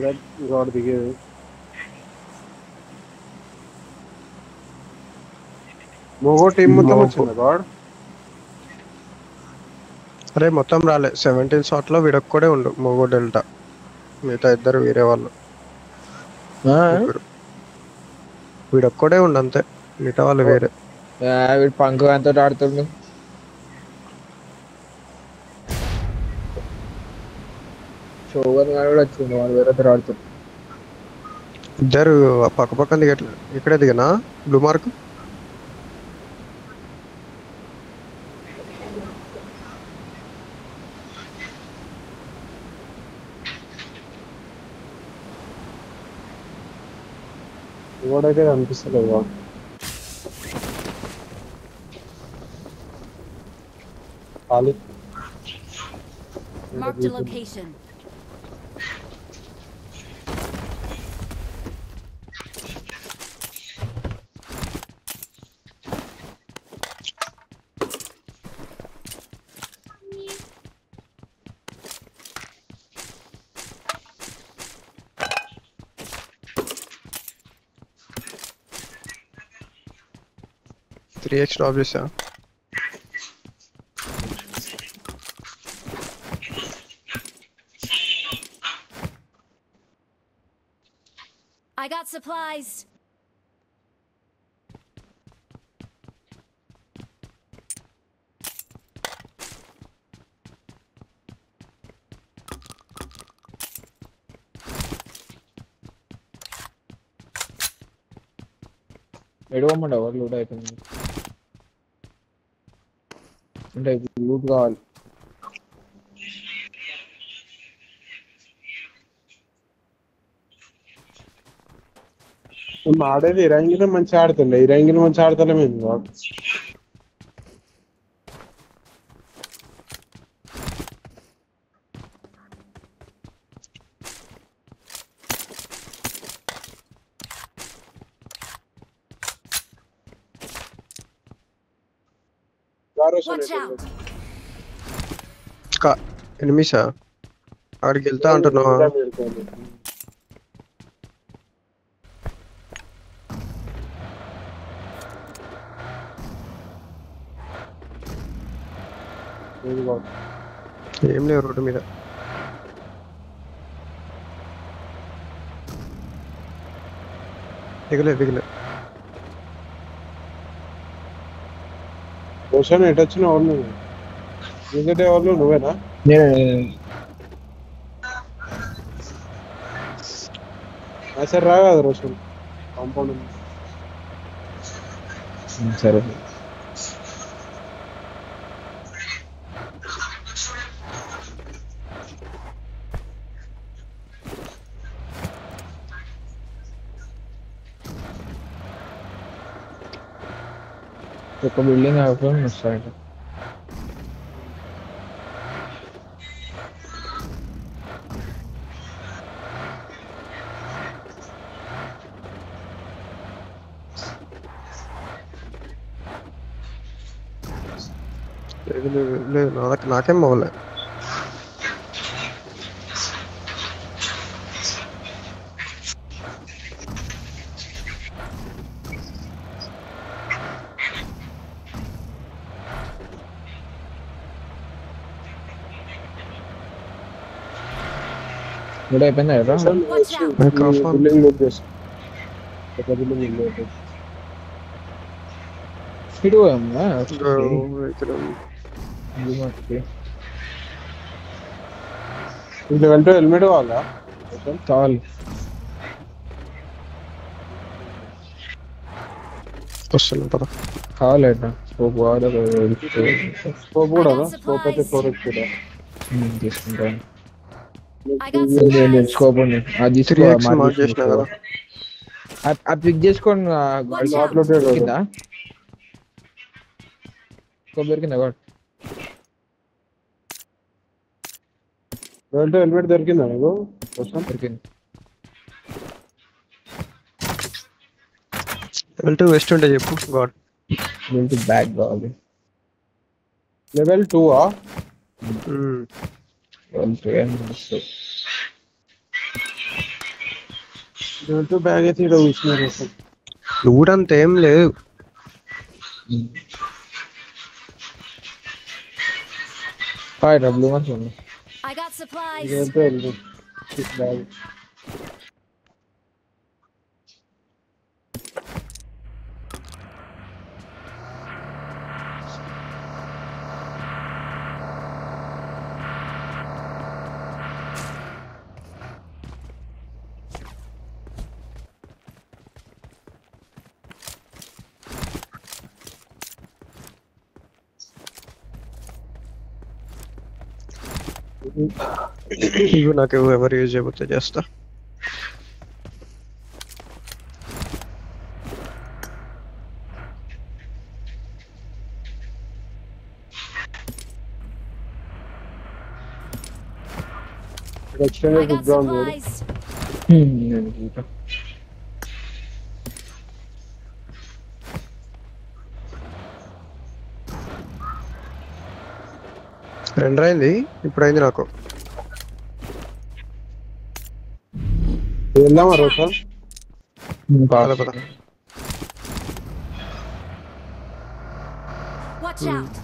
God దిగేది. Mogo team మొత్తం వచ్చింది God. అరే మొత్తం రాలే 17 షాట్ లో వీడొక్కడే ఉండు మోగో డెల్టా, మిగతా ఇద్దరు వేరే వాళ్ళు ముగ్గురు. వీడొక్కడే ఉండు అంతే, మిగతా వాళ్ళు వేరే. వీడు పంకు ఎంతో ఆడుతుండు. షోగన్ గారు కూడా వచ్చిండు, వాళ్ళు వేరే ఆడుతుంది. ఇద్దరు పక్క పక్కన దిగట్లేదు. ఇక్కడే దిగనా బ్లూ మార్క్. ఎవడైతే అనిపిస్తలేదు గాడ్. ఖాళీ. Marked a location. Three X drop చేసా. I got supplies. ఎడవమండి ఎవరు లూట్ అయిపోయింది అంటే లూట్ కావాలి. ఆడేది ఇరాంగిలో మంచిగా ఆడుతుండే, ఇరాంగిలో మంచిగా ఆడతలేమేంది గాడ్. Watch out. ఎనిమిసా అక్కడికి వెళ్తా అంటున్నావా? ఏం లేవు రోడ్డు మీద. దిగలే. రోషన్ ఎటు వచ్చిన వాళ్ళు క్రికెట్ వాళ్ళు నువ్వేనా? సరే రా కదా రోషన్ కాంపౌండ్. సరే ఒక బిల్డింగ్ అయిపోయి వస్తాడు. లేదు నాకేం పోలే. కూడా అయిపోయిందా కదా? Watch out. బిల్డింగ్ లూట్ చేసి ఒక బిల్డింగ్ లూట్ చేసి స్పీడ్ పోయామా? లెవెల్ 2 హెల్మెట్ కావాలా? కావాలి. వస్తున్నా పద. కావాలి స్కోప్ కావాలి. స్కోప్ కూడా స్కోప్ అయితే 4x కూడా తీసుకుంటాను. I got supplies. స్కోప్ ఉంది అది 3x మార్క్ చేసినా కదా. అది పిక్ చేసుకోండి. Watch out. దొరికిందా? స్కోప్ దొరికిందా? లెవెల్ 2 హెల్మెట్ దొరికిందా నీకు? దొరికింది. లెవెల్ 2 వెస్ట్ ఉంటే చెప్పు గాడ్. బ్యాగ్ కావాలి. లెవెల్ 2 లెవెల్ 2 బ్యాగ్ అయితే ఇక్కడ కూర్చున్నారు అసలు. లూట్ అంత ఏం లేదు. డబ్బులు మంచి ఉంది. I got supplies. ఇదంతా వెళ్ళి బ్యాగ్. ఇవి నాకు ఎవరు యూజ్ చేయబోతే చేస్తా. ఖచ్చితంగా I got ఫుడ్ గ్రౌండ్ చూడు. supplies. నేను చూద్దాం. రెండర్ అయింది, ఇప్పుడైంది నాకు. వెళ్దామా రోజు? పద పద. Watch out.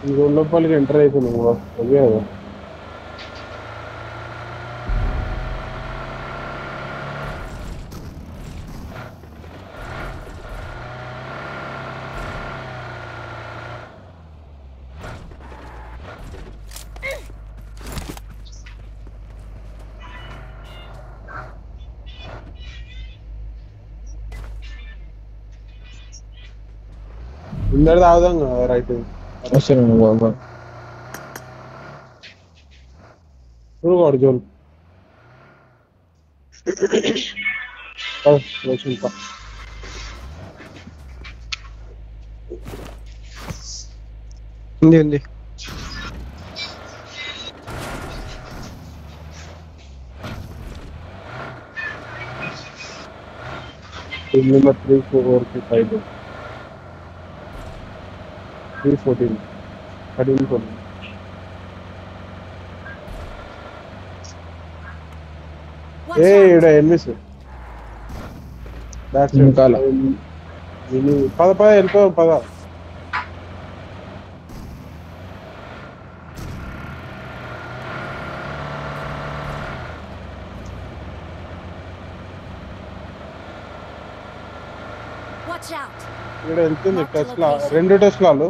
ఈ 2 లోపలికి ఎంటర్ అయిపోయినాము. ఓకే కదా. ముందర తాగుదాం కదా రైట్. వస్తున్నాను బాబా. చూడు జోన్ ఇంకా ఉంది ఉంది. నెంబర్ 3 4 5 314 13 Watch ఏ out. ఇక్కడ ఎన్మిస్ బ్యాక్ వెనకాల. పద వెళ్ళిపోయాం పద. Watch out. ఇక్కడ వెళ్తుంది టెస్లా, 2 టెస్లాలు.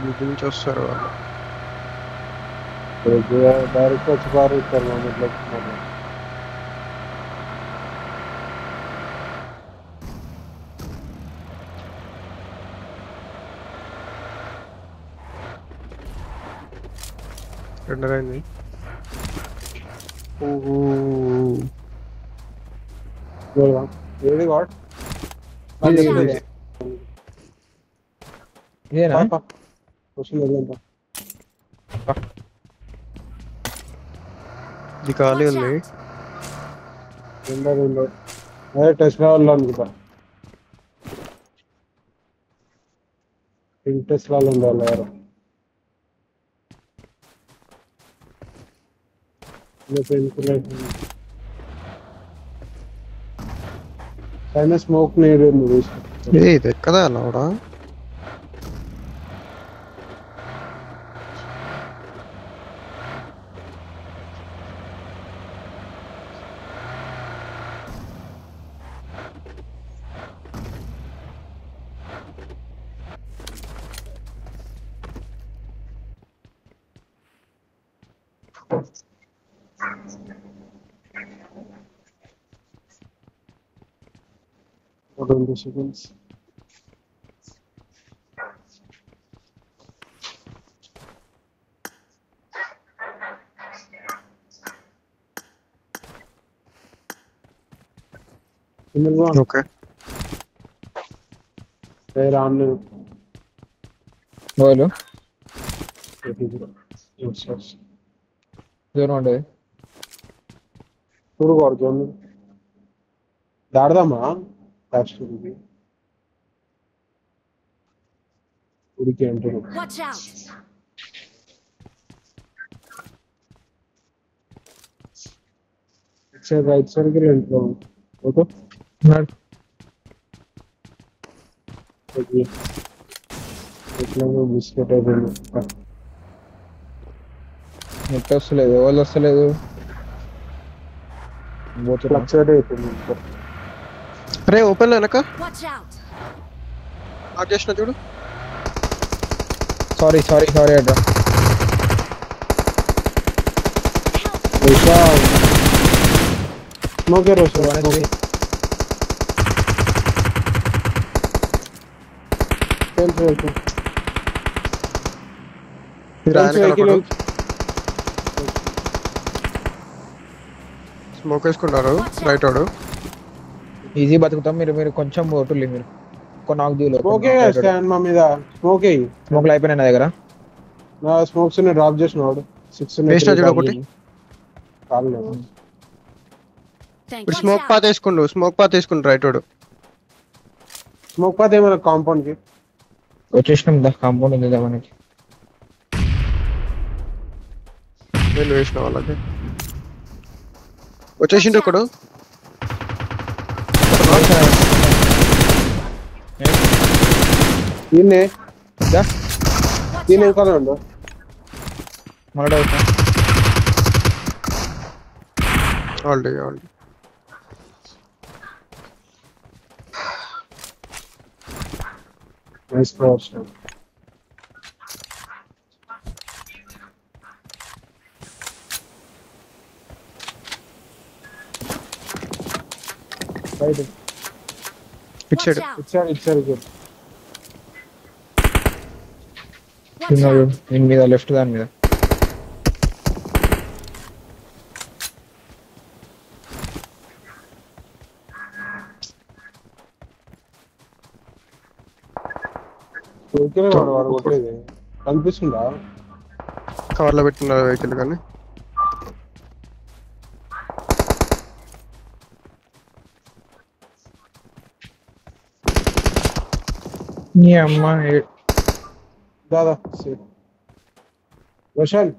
వీటి నుంచి వస్తారు వాళ్ళు. డైరెక్ట్ వచ్చి కారు ఇస్తారు మా ఇంట్లో. రెండర్ అయింది. ఏది వాట్ ఇదేనా? ఇది ఖాళీ Watch ఉంది. out. రెండో అదే టెస్లా వాళ్ళు అనుకుంటా. టెస్లాలు ఉండాలి ఎవరు పైన స్మోక్ నీరు ఇది ఎక్కదా అలా for 20 seconds. ఓకే రాను వాళ్ళు దూరం ఉంటుంది. చూడు కొడుతుంది దాడదామా లాస్ట్ ఉడికి అంటారు. Watch out! సైడ్ రైట్ సైడ్కి రెండు ఓకే బిస్కెట్ అయిపోయింది. నెట్ వస్తలేదు, ఎవరు వస్తలేదు. ఫ్లక్చుయేట్ అయిపోయింది. రే ఓపెన్ లో వెనక Watch out! ఆఫ్ చేసిన చూడు. సారీ అడ్డా. స్మోకే రోజు స్మోక్ వేసుకున్నారు రైట్ వాడు. ఈజీ బతుకుతాం. మీరు కొంచెం ఓటుల్లి, మీరు నాకు దీవులు స్మోకే స్టాండ్ మా మీద స్మోకే స్మోక్లు అయిపోయినాయి నా దగ్గర. నా స్మోక్స్ డ్రాప్ చేసిన వాడు 6 వేసిన చూడు ఒకటి. Thank ఇప్పుడు you. స్మోక్ పాత్ వేసుకుండు రైట్ వాడు. స్మోక్ పాత్ ఏమైనా కాంపౌండ్ కి వచ్చేసినాం. కాంపౌండ్ ఉంది మనకి. నేను వేసిన వాళ్ళకి వచ్చేసిండు ఒకడు. దీన్నే Watch దీన్ని out! కదా ఉండు. మళ్ళీ already nice cross. Right it side. Watch out! ఇచ్చారు Watch out! దీని మీద లెఫ్ట్ దాని మీద. ఓకేనే వాడు కొట్టేది కనిపిస్తుందా? కవర్ లో పెట్టున్నారు వెహికల్ కానీ. నీ అమ్మ దాదా రోషన్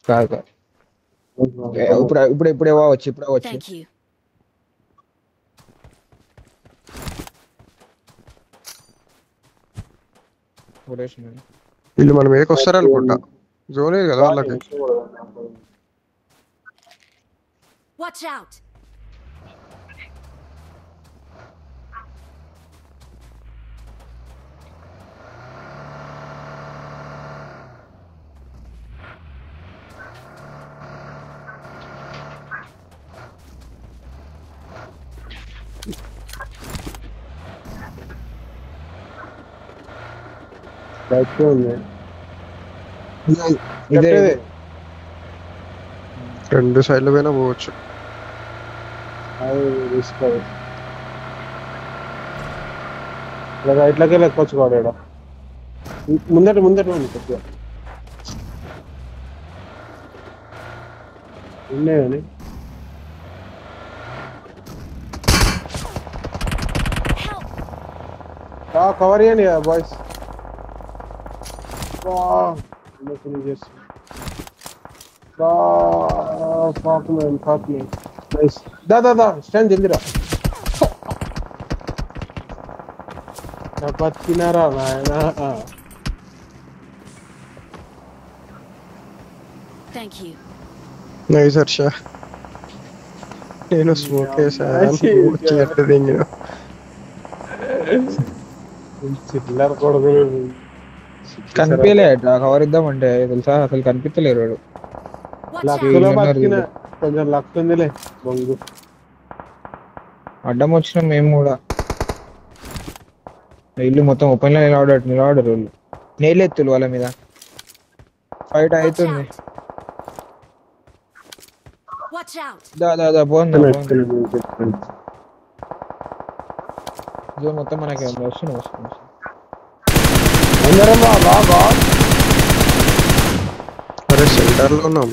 కాదు. ఇప్పుడు ఇవ్వచ్చు. Thank you. వీళ్ళు మనం ఏకి వస్తారు అనుకుంటా. జోన్ లేదు కదా వాళ్ళకి. Watch out! బయట ఉంది. ఇదే రెండు సైడ్ల పైన పోవచ్చు. అది రిస్క్ అది. ఇలా రైట్లోకి లెక్కొచ్చు కాడ ముందట ఉంది కొద్దిగా ఉన్నాయి కానీ Help! కవర్ చేయండి బాయ్స్. దా స్టాండ్ జల్దిరా. బతికినారా నాయనా? Thank you. నైస్ హర్ష. నేను స్మోక్ వేసాను దింగిన. చిల్లర కొడుకు కనిపించలే. కవర్ ఇద్దామంటే తెలుసా అసలు కనిపించలేరు వాడు. Watch లక్కులో out! బతికిన కొంచెం లక్ ఉందిలే. బొంగు అడ్డం వచ్చినాం మేము కూడా. ఇల్లు మొత్తం ఓపెన్ లో నిలబడరు వాళ్ళు. నేలెత్తులు వాళ్ళ మీద ఫైట్ Watch అవుతుంది. out! Watch out! దా పోందా చెప్తాను. జోన్ మొత్తం మనకి వస్తుంది. అందరం రా అరే సెంటర్ లో ఉన్నాం.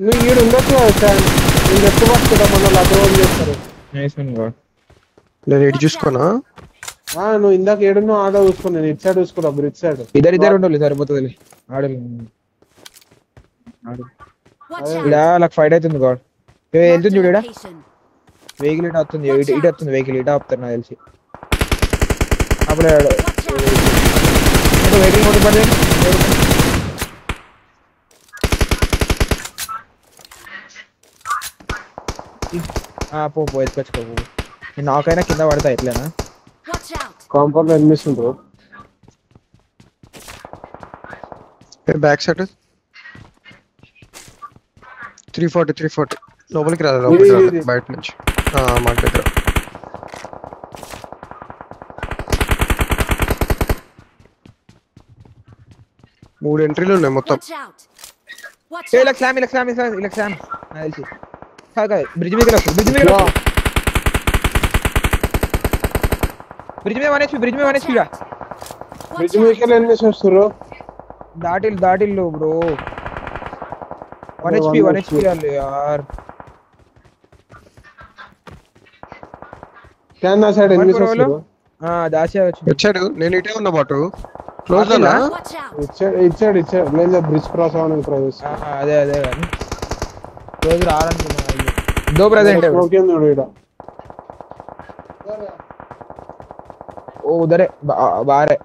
నువ్వు ఈడు ఉండొచ్చు కదా స్టాండ్. నేను ఎక్కువ పట్టుకుంటా మన అర్థం చేస్తారు. Nice one God. నేను ఇటు చూసుకోనా? నువ్వు ఇందాక ఏడున్నో ఆడ చూసుకో. నేను ఇటు సైడ్ చూసుకున్నా బ్రిడ్జ్ సైడ్. ఇద్దరు ఉండాలి సరిపోతుంది. ఆడలు Watch out! ఇలా నాకు ఫైట్ అవుతుంది గాడ్. వెళ్తుంది Marked a చూడడా location. వెహికల్ ఇటు వస్తుంది. ఇటు వస్తుంది వెహికల్ ఇటు ఆపుతారు నాకు తెలిసి. అప్పుడు Watch out! వెహికల్ కొట్టి పడి పో ఎత్తుకొచ్చుకో. నేను నాకైనా కింద పడతా ఎట్లనా. Watch out! కాంపౌండ్ ఎనిమిస్ ఉంటారు. బ్యాక్ సైడ్ 340 లోపలికి రాదు బయట నుంచి. మా దగ్గర మూడు ఎంట్రీలు ఉన్నాయి మొత్తం. Watch out! Watch ఇలా out! స్లామ్ నాకు తెలిసి. కాదు బ్రిడ్జ్ మీద వస్తుంది. బ్రిడ్జ్ మీద వన్ హెచ్పి రా. బ్రిడ్జ్ మీదకి ఎనిమిస్ వస్తారు. దాటిల్లు బ్రో. 1 HP వాళ్ళు యార్. క్యాన్ నా సైడ్ ఎనిమిస్ వస్తారు. దాసే వచ్చింది. వచ్చాడు. నేను ఇటే ఉన్న బాటు క్లోజ్ అలా. Watch out! ఇచ్చాడు లేదు బ్రిడ్జ్ క్రాస్ అవ్వడానికి ట్రై చేస్తాను. అదే కానీ రోజు రావాలనుకున్నా. దో ప్రెజెంట్ ओ उधर है बाहर है.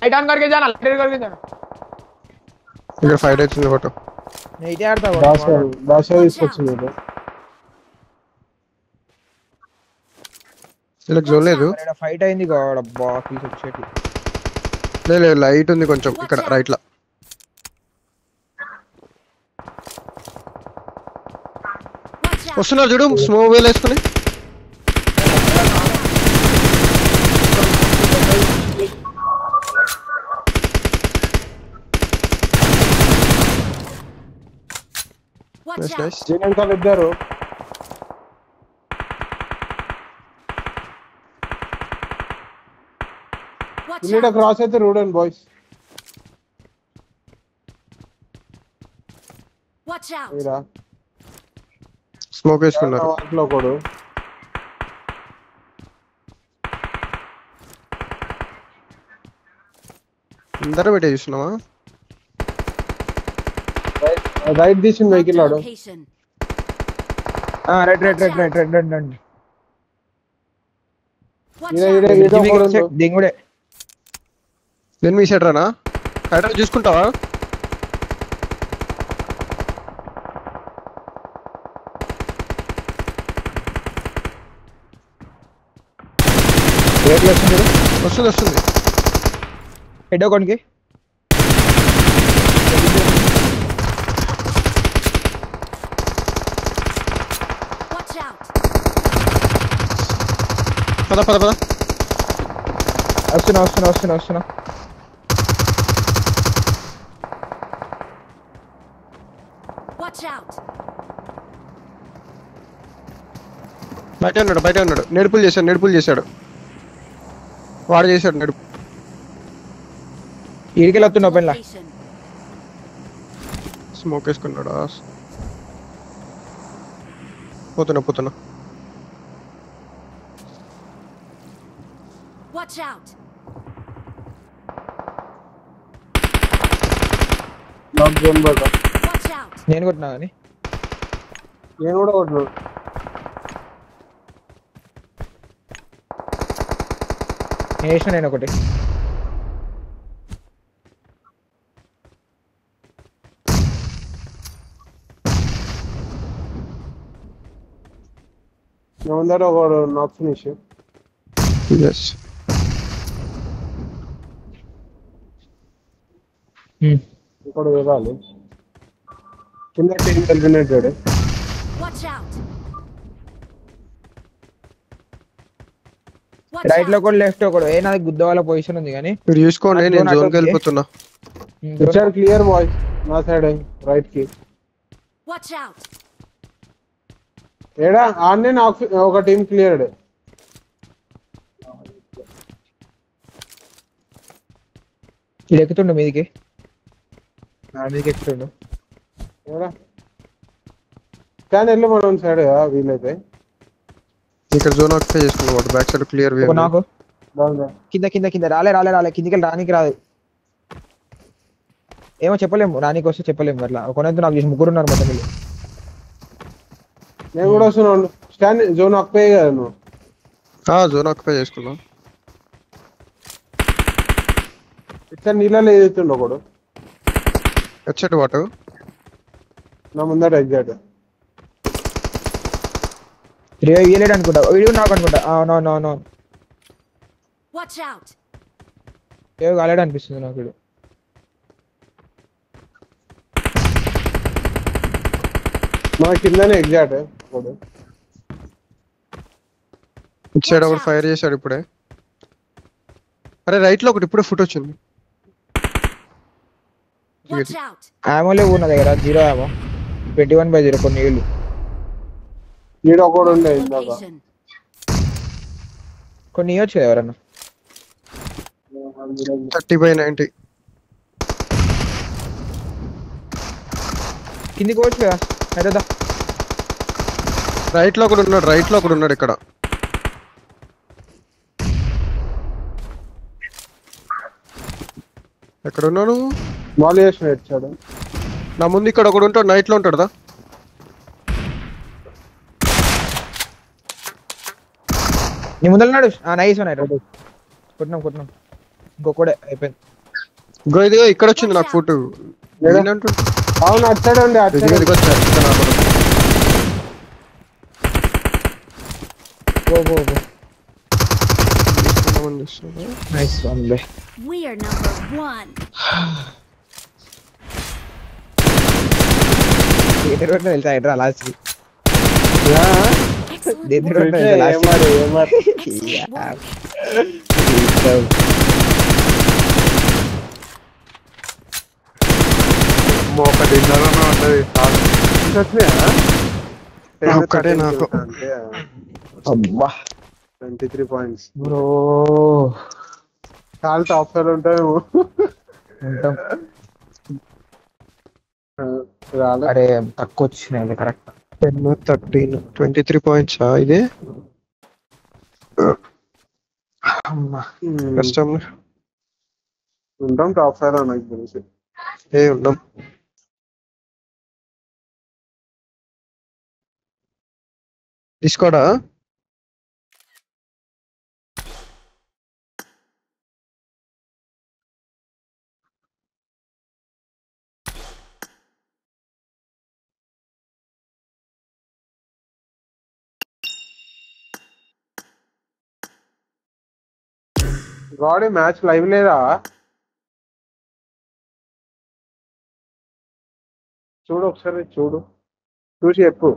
राइट ऑन करके जाना, लेफ्ट करके जाना. ఇక్కడ ఫైట్ అవుతుంది ఫోటో. నేను ఇటే ఆడతా. దాస తీసుకొచ్చింది. ఇలా జోన్ లేదు. ఫైట్ అయింది గాడ్. అబ్బా పీస్ వచ్చేటి. లేదు లైట్ ఉంది కొంచెం ఇక్కడ రైట్ లో. వస్తున్నారు చూడు స్మోక్ వేల్ వేసుకుని. Watch out! జీనంతా ఇద్దరు. Watch ఇల్లు out! క్రాస్ అయితే రూడన్ బాయ్స్. Watch out! మీరా స్మోక్ వేసుకున్నారు. వాటిలో కూడా అందరూ పెట్టే చూస్తున్నావా? రైట్ తీసిన Marked వెహికల్ a ఆడు. location. రెడ్. Watch out! దింగుడే. నేను మీ సైడ్ రానా? హైడ్రా చూసుకుంటావా? వస్తుంది. హెడ్ ఒకనికి. Watch out! పద వస్తున్నా. Watch out! బయట ఉన్నాడు. నెడుపులు చేశాడు. వాడు చేశాడు నెడుపు. ఇడికెళ్ళి వస్తున్నా పెళ్ళ. Location. స్మోక్ వేసుకున్నాడా? పోతున్నా. Watch out! లాక్ జోన్ బయట. Watch out! నేను కొట్టినా కానీ నేను కూడా కొట్టినా. నేను ఒకటి. ముందర ఒక నాక్ ఫినిష్. ఎస్ ఇక్కడ వెళ్ళాలి. కింద team eliminated. Watch out! Right లో కూడా లెఫ్ట్ కూడా. నాది గుద్ద వాళ్ళ పొజిషన్ ఉంది కానీ మీరు చూసుకోండి. నేను జోన్కి వెళ్ళిపోతున్నా. Clear boys. నా సైడ్ రైట్ కి Watch out! ఏడా ఆన్నే నాకు ఒక టీం క్లియర్డ్. ఇది ఎక్కుతుండు మీదికి, నా మీదికి ఎక్కుతుండు. ఏడా కానీ వెళ్ళి మనం సైడ్ వీలైతే ఇక్కడ జోన్ ఆక్యుపై చేసుకున్నాం వాడు బ్యాక్ సైడ్ క్లియర్ ఒక నాకు బాగుందా. కింద కింద కింద రాలే కిందికి వెళ్ళి రానికి రాదు. ఏమో చెప్పలేము, రానికి వస్తే చెప్పలేము. అట్లా కొనంత నాకు చేసి ముగ్గురు ఉన్నారు మొత్తం వీళ్ళు. నేను కూడా వస్తున్నాను. స్టాండ్ జోన్ ఆక్యుపై కదా నువ్వు. జోన్ ఆక్యుపై చేసుకున్నాం. ఇక్కడ నీళ్ళలో ఏదైతుండో ఒకడు హెడ్సెట్ వాటు నా ముందర ఎగ్జాక్ట్. ఇయ్యలేడు అనుకుంటా, వీడు నాకు అనుకుంటా. అవునవునవును, Watch out! ఏవో కాలేడు అనిపిస్తుంది నాకు వీడు. మన కిందనే ఎగ్జాక్ట్ ఒకడు. ఇటు సైడ్ ఒకటి ఫైర్ చేశాడు ఇప్పుడే. అరే రైట్ లో ఒకటి ఇప్పుడే ఫుట్ వచ్చింది. Watch out! ఆమో లేవు నా దగ్గర, 0 ఆమో. 21/0 కొన్ని ఏళ్ళు. ఈడ ఒకడు ఉండే Marked a ఇందాక. location. కొన్ని ఇవ్వచ్చు కదా ఎవరన్నా. 30/90. కిందికి పోవచ్చు కదా అయితే. రైట్ లో ఒకడు ఉన్నాడు ఇక్కడ. ఎక్కడ ఉన్నాడు? మాల్ చేసిన వచ్చాడు. నా ముందు ఇక్కడ ఒకడు ఉంటాడు, నైట్ లో ఉంటాడు. నీ ముందరన్నాడు. నైస్ ఉన్నాయి కొట్టినాం. ఇంకొకడే అయిపోయింది. ఇదిగో ఇక్కడ వచ్చింది నాకు ఫుట్. అవును వచ్చాడండి nice one bye. We are number 1. తెలుసా ఎట్రా last Excellent work. Excellent work. ఒక్కటే నాకు. అబ్బా 23 points. బ్రో చాలా టాప్ సైడ్ ఉంటాయేమో. ఉంటాం. రాలే. అరే తక్కువ వచ్చినాయి కరెక్ట్. 10, 13, 23 points ఇది. కష్టం. ఉంటాం టాప్ సైడ్ నాకు తెలిసి. ఉండం. తీసుకోడా? గాడి మ్యాచ్ లైవ్ లేదా? చూడు ఒకసారి చూసి చెప్పు.